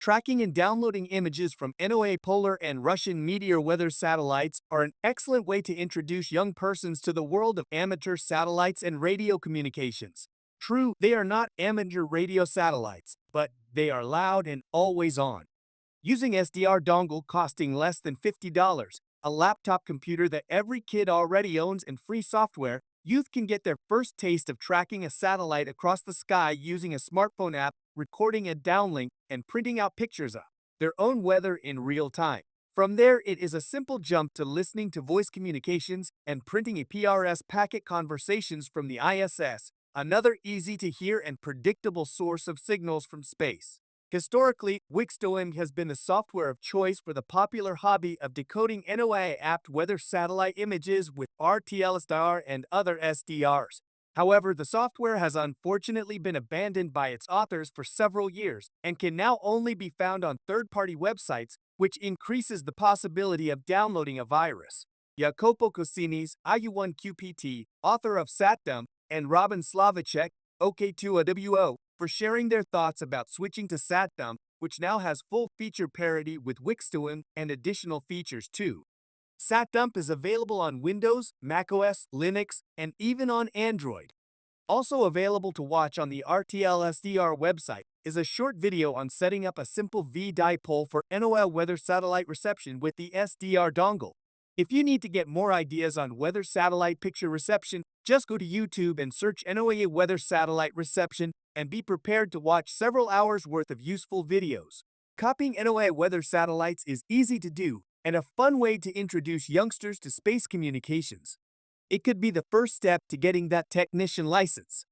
Tracking and downloading images from NOAA polar and Russian meteor weather satellites are an excellent way to introduce young persons to the world of amateur satellites and radio communications. True, they are not amateur radio satellites, but they are loud and always on. Using SDR dongle costing less than $50, a laptop computer that every kid already owns, and free software, youth can get their first taste of tracking a satellite across the sky using a smartphone app, recording a downlink, and printing out pictures of their own weather in real time. From there, it is a simple jump to listening to voice communications and printing a PRS packet conversations from the ISS, another easy to hear and predictable source of signals from space. Historically, Wixstom has been the software of choice for the popular hobby of decoding NOAA-apt weather satellite images with RTL-SDR and other SDRs. However, the software has unfortunately been abandoned by its authors for several years and can now only be found on third-party websites, which increases the possibility of downloading a virus. Jacopo Cosini's IU1QPT, author of SatDump, and Robin Slavicek, OK2AWO, for sharing their thoughts about switching to SatDump, which now has full feature parity with Wixstom and additional features too. SatDump is available on Windows, macOS, Linux, and even on Android. Also available to watch on the RTL-SDR website is a short video on setting up a simple V-dipole for NOAA weather satellite reception with the SDR dongle. If you need to get more ideas on weather satellite picture reception, just go to YouTube and search NOAA weather satellite reception and be prepared to watch several hours worth of useful videos. Copying NOAA weather satellites is easy to do and a fun way to introduce youngsters to space communications. It could be the first step to getting that technician license.